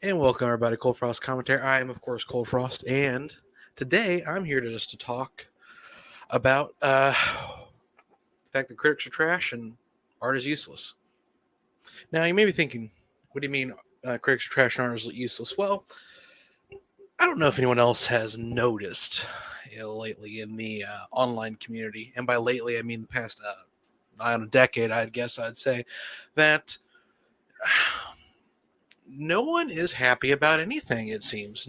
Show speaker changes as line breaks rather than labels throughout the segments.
And welcome everybody to Coldfrost Commentary. I am of course Coldfrost, and today I'm here to talk about the fact that critics are trash and art is useless. Now you may be thinking, what do you mean critics are trash and art is useless? Well, I don't know if anyone else has noticed lately in the online community, and by lately I mean the past nigh on a decade. I'd say that no one is happy about anything. It seems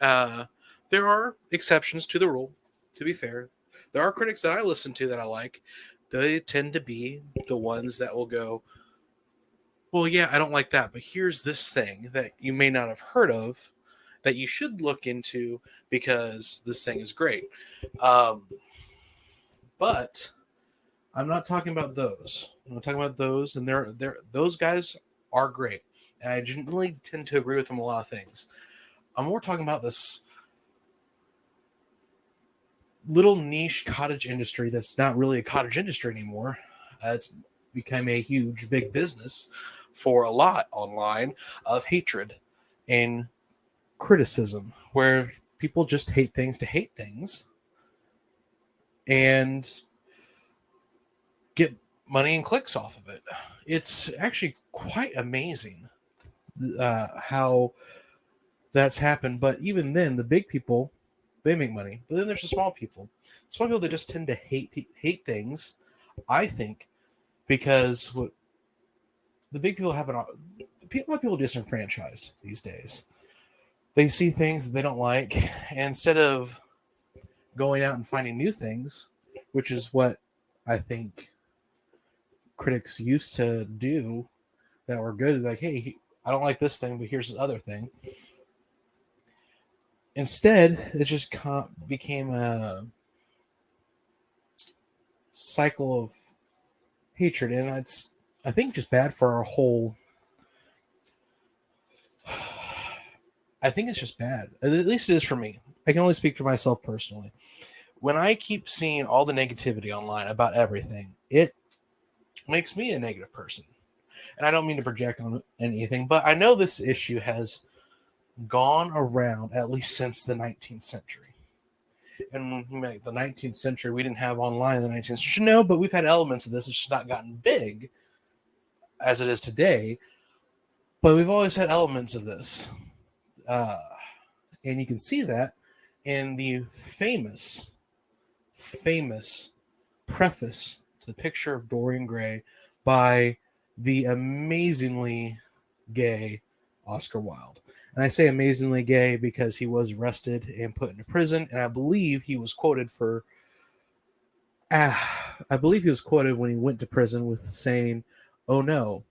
uh, there are exceptions to the rule. To be fair, there are critics that I listen to that I like. They tend to be the ones that will go, "Well, yeah, I don't like that, but here's this thing that you may not have heard of that you should look into because this thing is great." Um, but I'm not talking about those. I'm not talking about those, and those guys are great, and I generally tend to agree with them a lot of things. I'm more talking about this little niche cottage industry that's not really a cottage industry anymore. It's become a huge, big business for a lot online of hatred and criticism, where people just hate things to hate things and get money and clicks off of it. It's actually quite amazing how that's happened. But even then, the big people, they make money. But then there's the small people. Small people that just tend to hate things. I think because what the big people have a lot of people disenfranchised these days. They see things that they don't like, and instead of going out and finding new things, which is what I think critics used to do that were good, like, hey, I don't like this thing, but here's this other thing. Instead, it just became a cycle of hatred, and it's I think just bad for our whole. I think it's just bad. At least it is for me. I can only speak for myself personally. When I keep seeing all the negativity online about everything, it makes me a negative person. And I don't mean to project on anything, but I know this issue has gone around at least since the 19th century. And the 19th century, we didn't have online in the 19th century. No, but we've had elements of this. It's just not gotten big as it is today. But we've always had elements of this. Uh, and you can see that in the famous preface to the picture of Dorian Gray by the amazingly gay Oscar Wilde. And I say amazingly gay because he was arrested and put into prison, and I believe he was quoted for. I believe he was quoted when he went to prison with saying, "Oh no,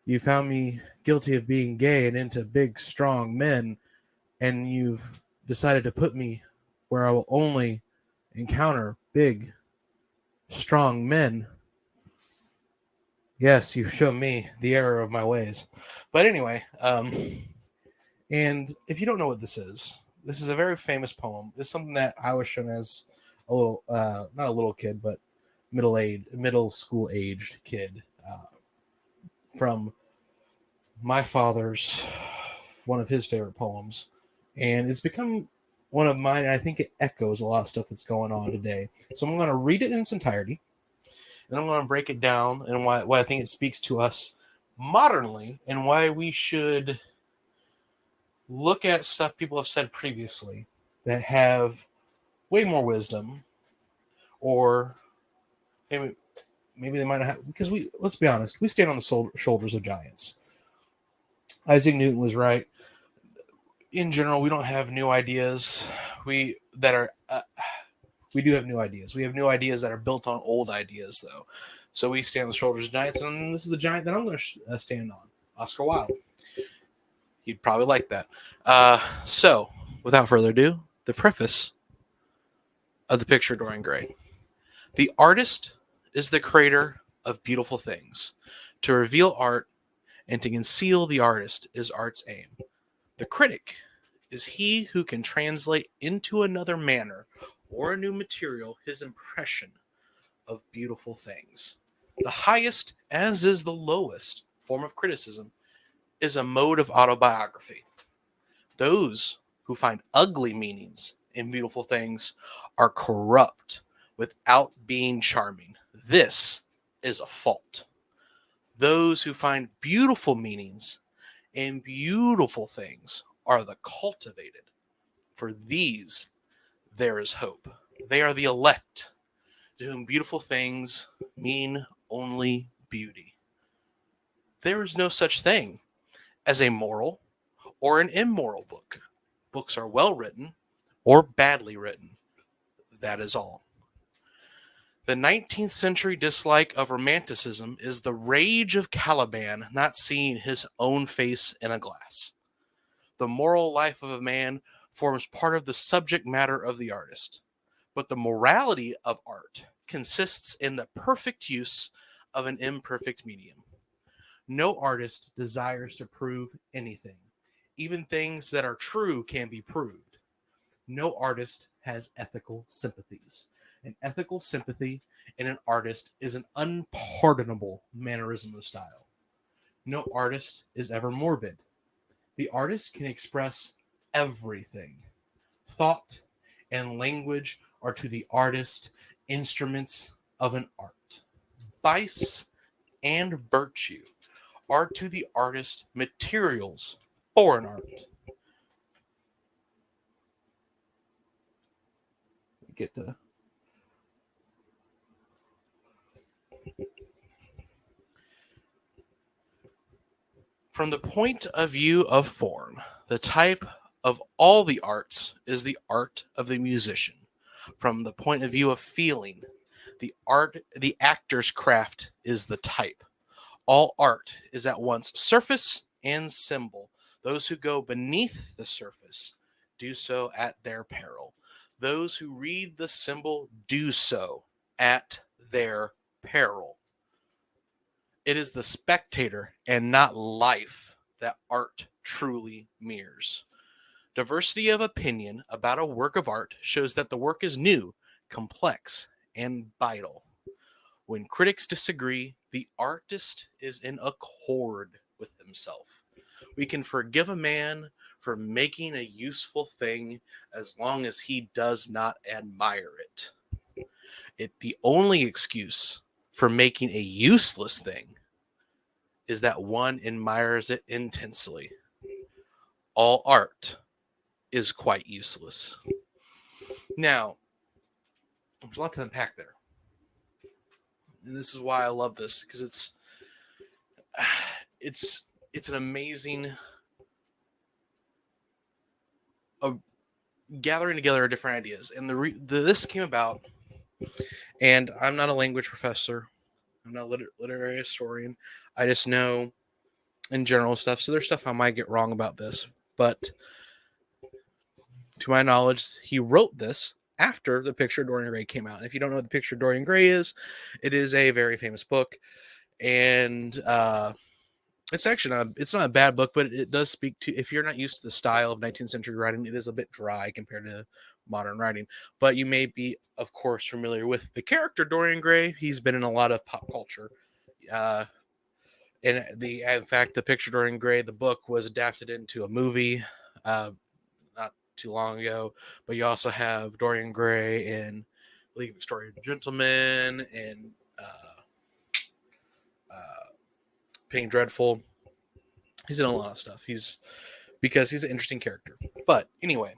you found me guilty of being gay and into big, strong men, and you've decided to put me where I will only encounter big, strong men. Yes, you've shown me the error of my ways." But anyway, and if you don't know what this is a very famous poem. It's something that I was shown as a little, not a little kid, but middle school aged kid from my father's, one of his favorite poems. And it's become one of mine, and I think it echoes a lot of stuff that's going on today. So I'm going to read it in its entirety, and I'm going to break it down and why I think it speaks to us modernly and why we should look at stuff people have said previously that have way more wisdom, or maybe they might not have, because let's be honest, we stand on the shoulders of giants. Isaac Newton was right. In general, we don't have new ideas. We that are we do have new ideas. We have new ideas that are built on old ideas, though. So we stand on the shoulders of giants, and this is the giant that I'm going to stand on, Oscar Wilde. You'd probably like that. So, without further ado, the preface of the picture Dorian Gray. The artist is the creator of beautiful things. To reveal art and to conceal the artist is art's aim. The critic is he who can translate into another manner or a new material his impression of beautiful things. The highest, as is the lowest, form of criticism is a mode of autobiography. Those who find ugly meanings in beautiful things are corrupt without being charming. This is a fault. Those who find beautiful meanings in beautiful things are the cultivated. For these there is hope. They are the elect, to whom beautiful things mean only beauty. There is no such thing as a moral or an immoral book. Books are well written or badly written. That is all. The 19th century dislike of romanticism is the rage of Caliban not seeing his own face in a glass. The moral life of a man forms part of the subject matter of the artist, but the morality of art consists in the perfect use of an imperfect medium. No artist desires to prove anything. Even things that are true can be proved. No artist has ethical sympathies. An ethical sympathy in an artist is an unpardonable mannerism of style. No artist is ever morbid. The artist can express everything. Thought and language are to the artist instruments of an art. Vice and virtue are to the artist materials for an art. Get to From the point of view of form, the type of all the arts is the art of the musician. From the point of view of feeling, the actor's craft is the type. All art is at once surface and symbol. Those who go beneath the surface do so at their peril. Those who read the symbol do so at their peril. It is the spectator and not life that art truly mirrors. Diversity of opinion about a work of art shows that the work is new, complex, and vital. When critics disagree, the artist is in accord with himself. We can forgive a man for making a useful thing as long as he does not admire it. The only excuse for making a useless thing is that one admires it intensely. All art is quite useless. Now, there's a lot to unpack there. And this is why I love this, because it's an amazing gathering together of different ideas. And this came about, and I'm not a language professor. I'm not a literary historian. I just know in general stuff. So there's stuff I might get wrong about this. But to my knowledge, he wrote this after The Picture of Dorian Gray came out. And if you don't know what The Picture of Dorian Gray is, it is a very famous book. And it's actually it's not a bad book, but it does speak to, if you're not used to the style of 19th century writing, it is a bit dry compared to modern writing. But you may be, of course, familiar with the character Dorian Gray. He's been in a lot of pop culture. In fact, The Picture of Dorian Gray, the book, was adapted into a movie not too long ago. But you also have Dorian Gray in League of Extraordinary Gentlemen and Penny Dreadful. He's in a lot of stuff. Because he's an interesting character. But anyway,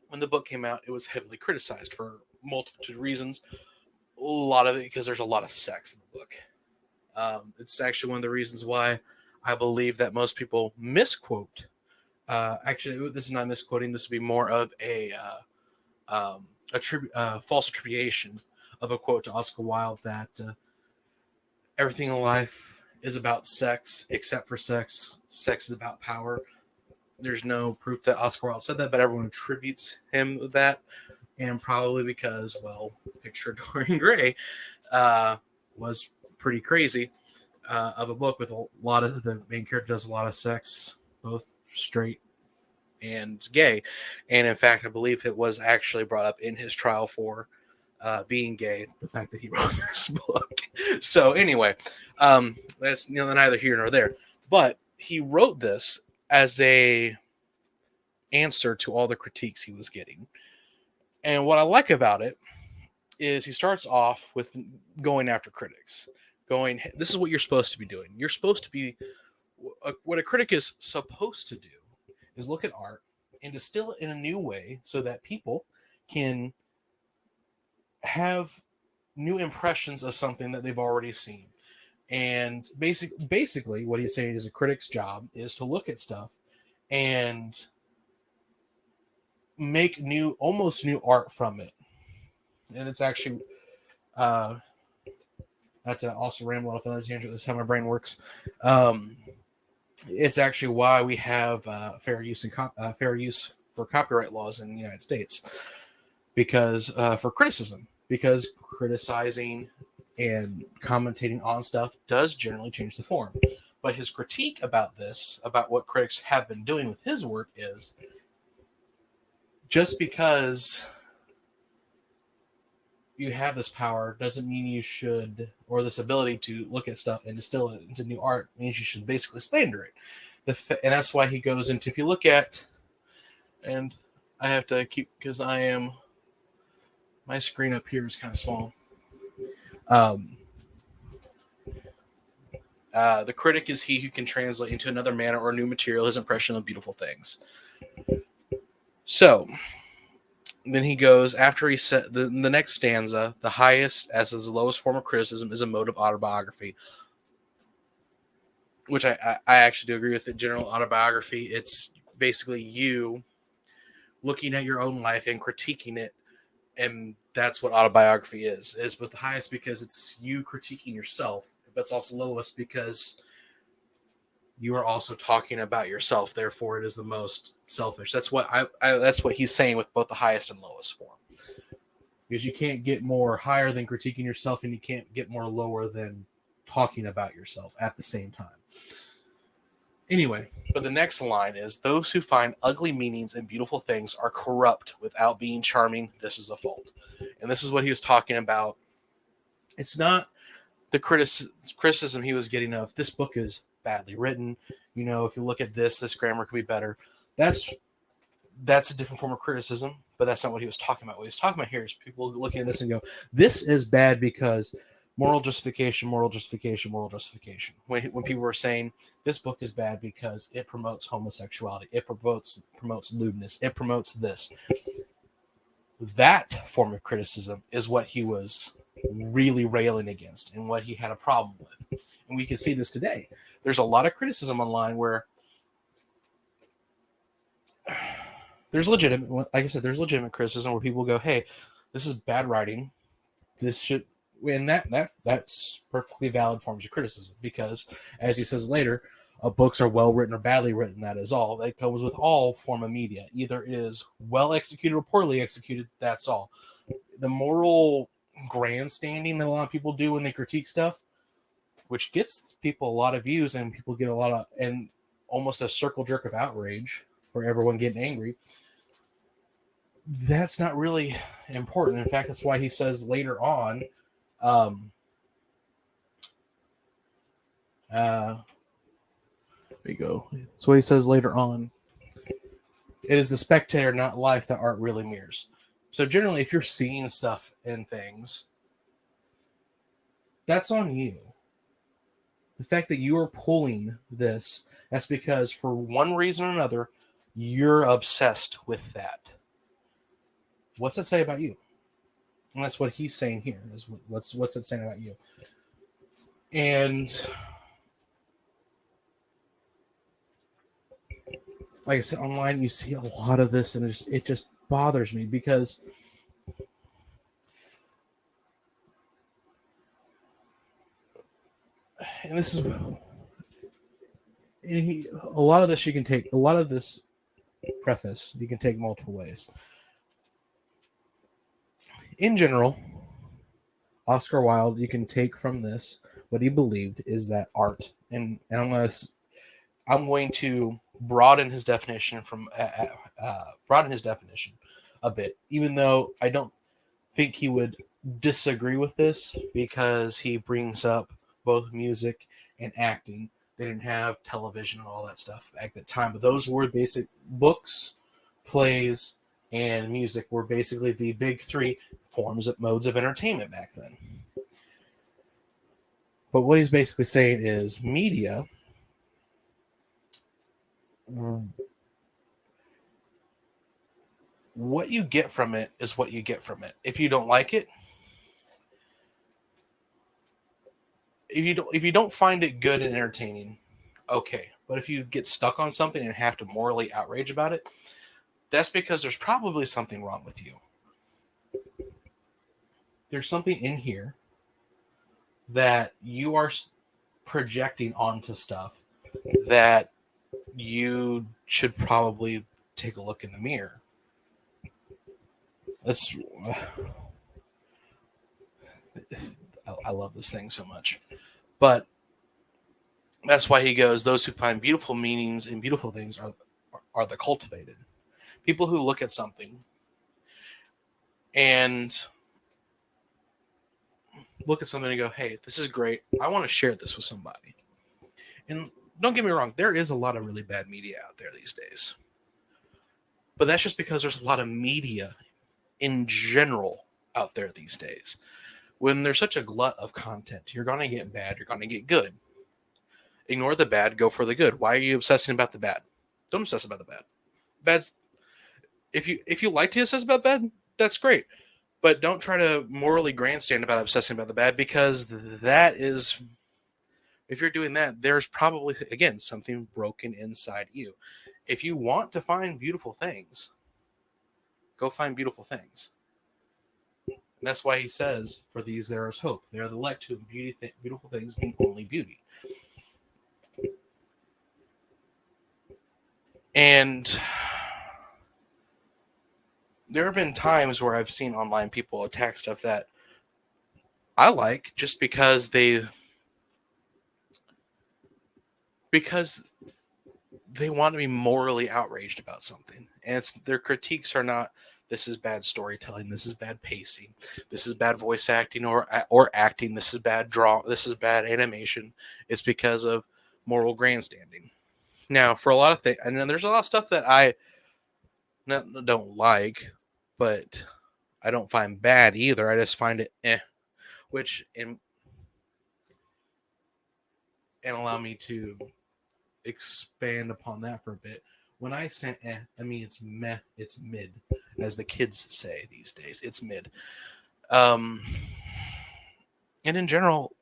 when the book came out, it was heavily criticized for multitude of reasons. A lot of it because there's a lot of sex in the book. It's actually one of the reasons why I believe that most people misquote. Actually, this is not misquoting. This would be more of a false attribution of a quote to Oscar Wilde that everything in life is about sex, except for sex. Sex is about power. There's no proof that Oscar Wilde said that, but everyone attributes him that. And probably because, well, Picture of Dorian Gray was pretty crazy of a book with a lot of, the main character does a lot of sex, both straight and gay. And in fact, I believe it was actually brought up in his trial for being gay, the fact that he wrote this book. So anyway, that's neither here nor there. But he wrote this as a answer to all the critiques he was getting. And what I like about it is he starts off with going after critics, going, "This is what you're supposed to be doing. You're supposed to be what a critic is supposed to do is look at art and distill it in a new way so that people can have new impressions of something that they've already seen." And basically, what he's saying is a critic's job is to look at stuff and make almost new art from it. And it's actually, not to also ramble off another tangent. This is how my brain works. It's actually why we have fair use for copyright laws in the United States, because for criticism, because criticizing and commentating on stuff does generally change the form. But his critique about this, about what critics have been doing with his work, is just because you have this power doesn't mean you should, or this ability to look at stuff and distill it into new art means you should basically slander it. And that's why he goes into, if you look at, and I have to keep, because my screen up here is kind of small. The critic is he who can translate into another manner or new material his impression of beautiful things. So then he goes, after he said the next stanza, the highest as his lowest form of criticism is a mode of autobiography, which I actually do agree with. The general autobiography, it's basically you looking at your own life and critiquing it, and that's what autobiography is. It's both the highest because it's you critiquing yourself, but it's also lowest because you are also talking about yourself. Therefore, it is the most selfish. That's what that's what he's saying with both the highest and lowest form. Because you can't get more higher than critiquing yourself, and you can't get more lower than talking about yourself at the same time. Anyway, but the next line is, those who find ugly meanings in beautiful things are corrupt without being charming. This is a fault. And this is what he was talking about. It's not the criticism he was getting of, this book is badly written. You know, if you look at this grammar could be better. That's a different form of criticism, but that's not what he was talking about. What he was talking about here is people looking at this and go, this is bad because moral justification, moral justification, moral justification. When people were saying this book is bad because it promotes homosexuality, it promotes lewdness, it promotes this. That form of criticism is what he was really railing against and what he had a problem with. And we can see this today. There's a lot of criticism online where there's legitimate, like I said, there's legitimate criticism where people go, hey, this is bad writing. This should, and that's perfectly valid forms of criticism, because as he says later, books are well written or badly written. That is all. That goes with all form of media. Either it is well executed or poorly executed. That's all. The moral grandstanding that a lot of people do when they critique stuff, which gets people a lot of views, and people get a lot of, and almost a circle jerk of outrage for everyone getting angry. That's not really important. In fact, that's why he says later on, there you go. That's what he says later on. It is the spectator, not life, that art really mirrors. So generally, if you're seeing stuff and things, that's on you. The fact that you are pulling this, that's because for one reason or another, you're obsessed with that. What's that say about you? And that's what he's saying here, is what's it saying about you? And like I said, online you see a lot of this, and it just bothers me, because and this is a lot of this you can take, a lot of this preface you can take multiple ways. In general, Oscar Wilde, you can take from this what he believed is that art, and I'm going to broaden his definition a bit, even though I don't think he would disagree with this, because he brings up both music and acting, They didn't have television and all that stuff back at the time, but those were basic books, plays, and music were basically the big three forms of modes of entertainment back then. But what he's basically saying is media, what you get from it is what you get from it. If you don't like it, if you don't find it good and entertaining, okay. But if you get stuck on something and have to morally outrage about it, that's because there's probably something wrong with you. There's something in here that you are projecting onto stuff that you should probably take a look in the mirror. That's I love this thing so much. But that's why he goes, those who find beautiful meanings in beautiful things are the cultivated. People who look at something and and go, hey, this is great. I want to share this with somebody. And don't get me wrong, there is a lot of really bad media out there these days. But that's just because there's a lot of media in general out there these days. When there's such a glut of content, you're going to get bad, you're going to get good. Ignore the bad, go for the good. Why are you obsessing about the bad? Don't obsess about the bad. Bad's if you like to obsess about bad, that's great. But don't try to morally grandstand about obsessing about the bad, because that is, if you're doing that, there's probably, again, something broken inside you. If you want to find beautiful things, go find beautiful things. And that's why he says, for these there is hope. They are the elect whom beautiful things being only beauty. And there have been times where I've seen online people attack stuff that I like just because they want to be morally outraged about something. And their critiques are not, this is bad storytelling, this is bad pacing, this is bad voice acting or acting, this is bad this is bad animation. It's because of moral grandstanding. Now, for a lot of things, and there's a lot of stuff that I don't like, but I don't find bad either. I just find it which and allow me to expand upon that for a bit. When I say I mean it's meh, it's mid, as the kids say these days. It's mid. And in general,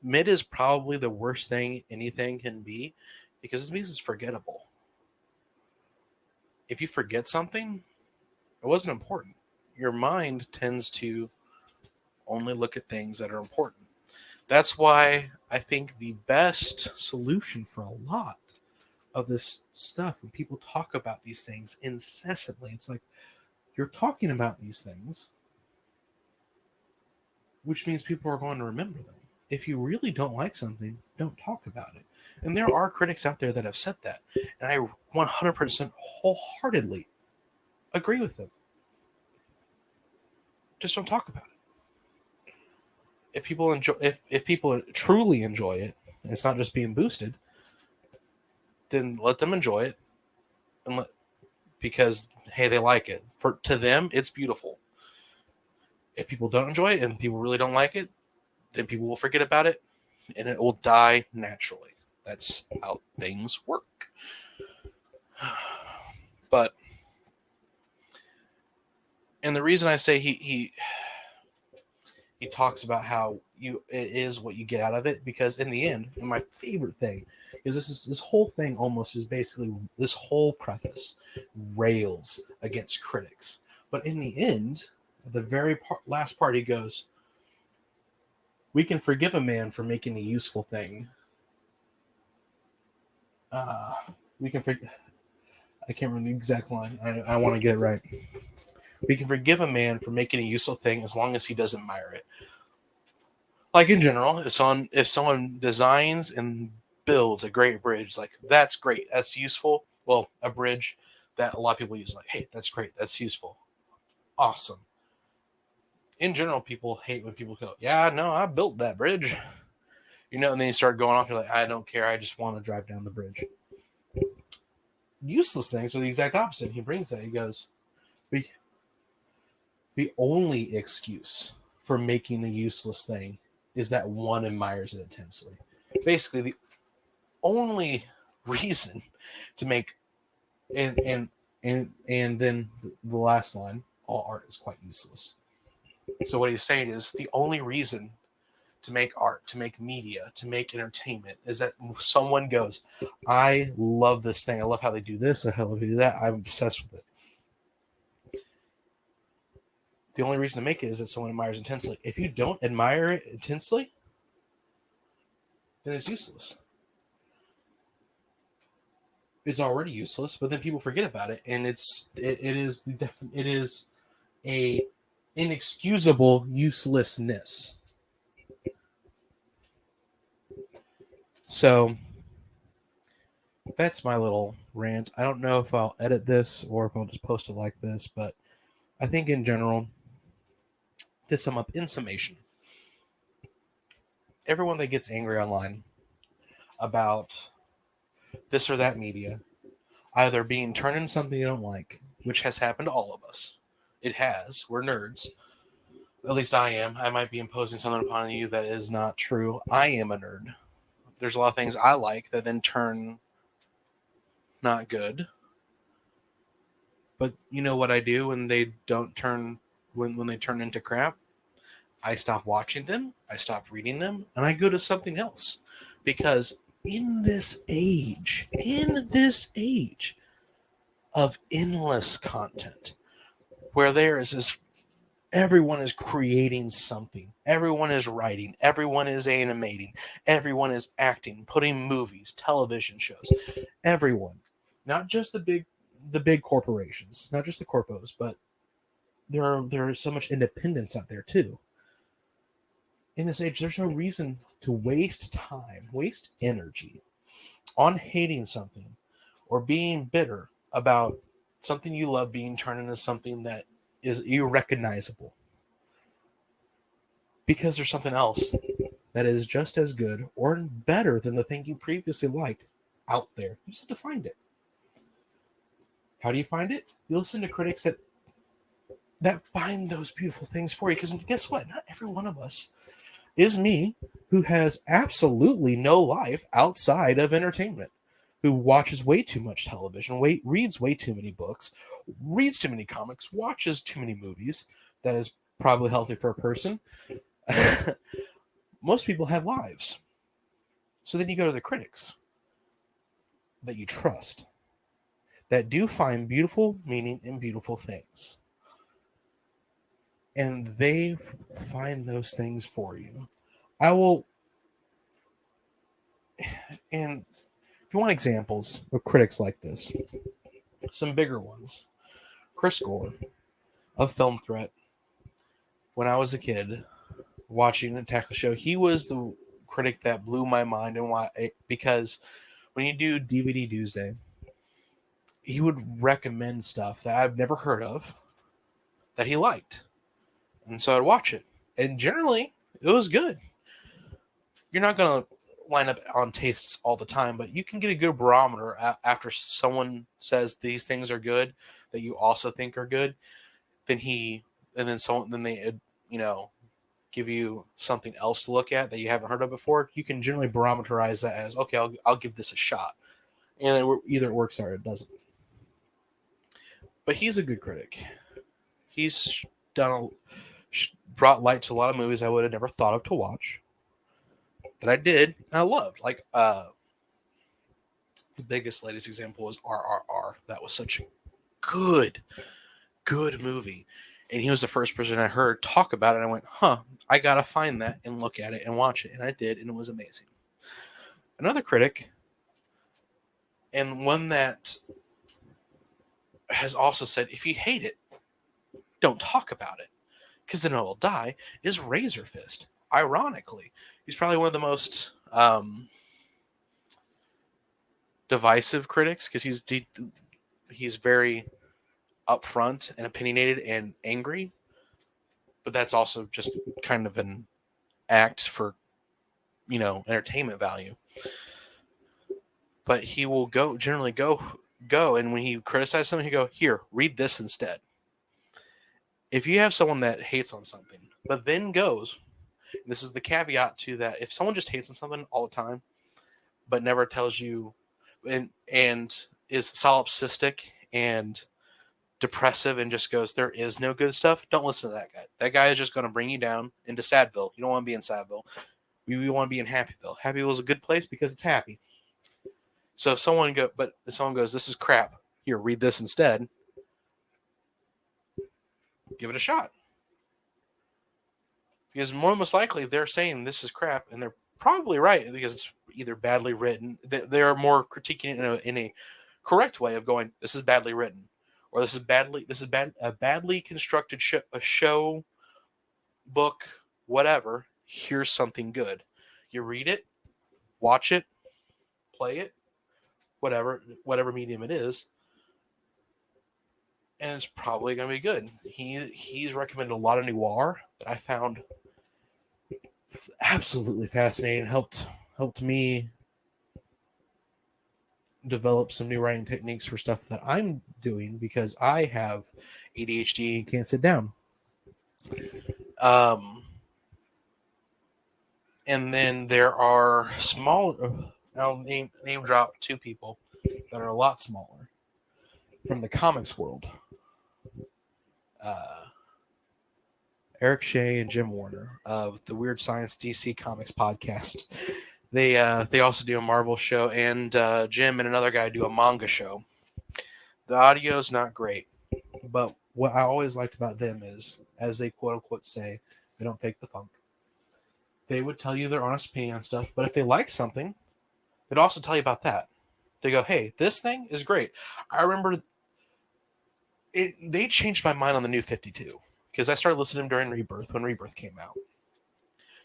mid is probably the worst thing anything can be, because it means it's forgettable. If you forget something, it wasn't important. Your mind tends to only look at things that are important. That's why I think the best solution for a lot of this stuff, when people talk about these things incessantly, it's like you're talking about these things, which means people are going to remember them. If you really don't like something, don't talk about it. And there are critics out there that have said that, and I 100% wholeheartedly agree with them. Just don't talk about it. If people enjoy, if people truly enjoy it, and it's not just being boosted, then let them enjoy it, and because hey, they like it. To them, it's beautiful. If people don't enjoy it and people really don't like it, then people will forget about it, and it will die naturally. That's how things work. But, and the reason I say he talks about how it is what you get out of it, because in the end, and my favorite thing is this whole thing almost is basically, this whole preface rails against critics, but in the end, at the very last part, he goes, we can forgive a man for making a useful thing. We can forgive. I can't remember the exact line. I want to get it right. We can forgive a man for making a useful thing as long as he doesn't admire it. Like in general, if someone designs and builds a great bridge, like that's great, that's useful. Well, a bridge that a lot of people use, like, hey, that's great, that's useful, awesome. In general, people hate when people go, yeah, no, I built that bridge. And then you start going off. You're like, I don't care. I just want to drive down the bridge. Useless things are the exact opposite. He brings that. He goes, the only excuse for making a useless thing is that one admires it intensely. Basically, the only reason to make and then the last line, all art is quite useless. So what he's saying is the only reason to make art, to make media, to make entertainment is that someone goes, I love this thing. I love how they do this. I love how they do that. I'm obsessed with it. The only reason to make it is that someone admires intensely. If you don't admire it intensely, then it's useless. It's already useless, but then people forget about it, and it is a inexcusable uselessness. So that's my little rant. I don't know if I'll edit this or if I'll just post it like this, but I think in general, to sum up, in summation, everyone that gets angry online about this or that media, either being turned into something you don't like, which has happened to all of us. It has. We're nerds. At least I am. I might be imposing something upon you that is not true. I am a nerd. There's a lot of things I like that then turn not good. But you know what I do when they don't turn when they turn into crap? I stop watching them, I stop reading them, and I go to something else. Because in this age of endless content, where there is this, everyone is creating something, everyone is writing, everyone is animating, everyone is acting, putting movies, television shows, everyone, not just the big corporations, not just the corpos, but there is so much independence out there too. In this age, there's no reason to waste time, waste energy on hating something or being bitter about something you love being turned into something that is irrecognizable. Because there's something else that is just as good or better than the thing you previously liked out there. You just have to find it. How do you find it? You listen to critics that find those beautiful things for you. Because guess what? Not every one of us is me, who has absolutely no life outside of entertainment, who watches way too much television, reads way too many books, reads too many comics, watches too many movies. That is probably healthy for a person. Most people have lives. So then you go to the critics that you trust, that do find beautiful meaning in beautiful things. And they find those things for you. I will, and if you want examples of critics like this, some bigger ones. Chris Gore of Film Threat. When I was a kid watching Attack the Show, he was the critic that blew my mind, and why? Because when you do DVD Tuesday, he would recommend stuff that I've never heard of that he liked, and so I'd watch it, and generally it was good. You're not gonna line up on tastes all the time, but you can get a good barometer after someone says these things are good that you also think are good. Then they give you something else to look at that you haven't heard of before. You can generally barometerize that as, okay, I'll give this a shot, and either it works or it doesn't. But he's a good critic. He's brought light to a lot of movies I would have never thought of to watch that I did and I loved. Like the latest example was RRR. That was such a good movie. And he was the first person I heard talk about it. And I went, I got to find that and look at it and watch it. And I did, and it was amazing. Another critic, and one that has also said, if you hate it, don't talk about it, because then it will die, is Razor Fist. Ironically, he's probably one of the most divisive critics, because he's very upfront and opinionated and angry, but that's also just kind of an act for entertainment value. But he will generally go, and when he criticizes something, he go, here, read this instead. If you have someone that hates on something, but then goes, this is the caveat to that, if someone just hates on something all the time, but never tells you, and is solipsistic and depressive and just goes, there is no good stuff, don't listen to that guy. That guy is just going to bring you down into Sadville. You don't want to be in Sadville. We want to be in Happyville. Happyville is a good place because it's happy. So if someone goes, this is crap, here, read this instead, give it a shot. Because more most likely they're saying this is crap, and they're probably right because it's either badly written. They're more critiquing it in a correct way of going, this is badly written, or this is a badly constructed show, book, whatever. Here's something good. You read it, watch it, play it, whatever medium it is, and it's probably going to be good. He's recommended a lot of noir that I found absolutely fascinating. Helped me develop some new writing techniques for stuff that I'm doing because I have ADHD and can't sit down. And then there are I'll name drop two people that are a lot smaller from the comics world. Eric Shea and Jim Warner of the Weird Science DC Comics podcast. They also do a Marvel show, and Jim and another guy do a manga show. The audio's not great, but what I always liked about them is, as they quote unquote say, they don't fake the funk. They would tell you their honest opinion on stuff, but if they like something, they'd also tell you about that. They go, hey, this thing is great. I remember they changed my mind on the New 52 because I started listening during Rebirth when Rebirth came out.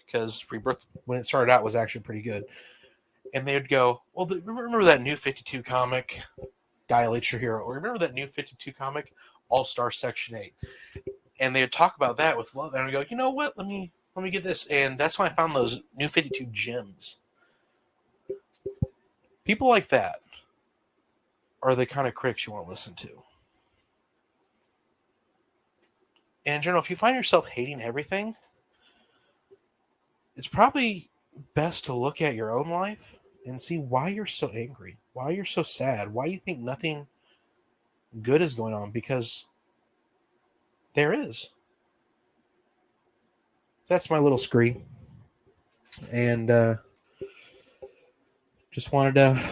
Because Rebirth, when it started out, was actually pretty good. And they would go, well, remember that New 52 comic, Dilate Your Hero? Or remember that New 52 comic, All-Star Section 8? And they would talk about that with love. And I would go, you know what? Let me get this. And that's when I found those New 52 gems. People like that are the kind of critics you want to listen to. And in general, if you find yourself hating everything, it's probably best to look at your own life and see why you're so angry, why you're so sad, why you think nothing good is going on, because there is. That's my little scree. And just wanted to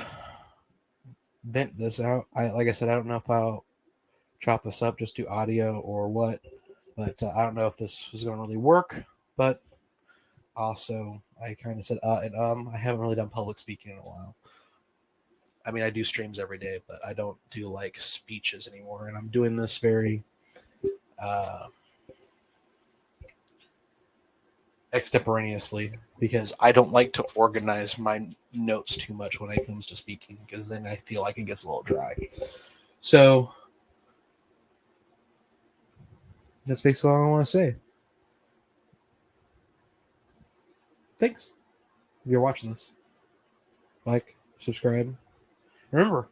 vent this out. Like I said, I don't know if I'll chop this up, just do audio or what, but I don't know if this was going to really work. But also, I kind of said and I haven't really done public speaking in a while. I mean, I do streams every day, but I don't do like speeches anymore, and I'm doing this very extemporaneously because I don't like to organize my notes too much when it comes to speaking, because then I feel like it gets a little dry. So that's basically all I want to say. Thanks. If you're watching this, like, subscribe. Remember,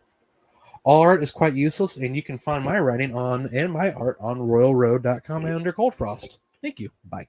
all art is quite useless, and you can find my writing and my art on royalroad.com and under Coldfrost. Thank you. Bye.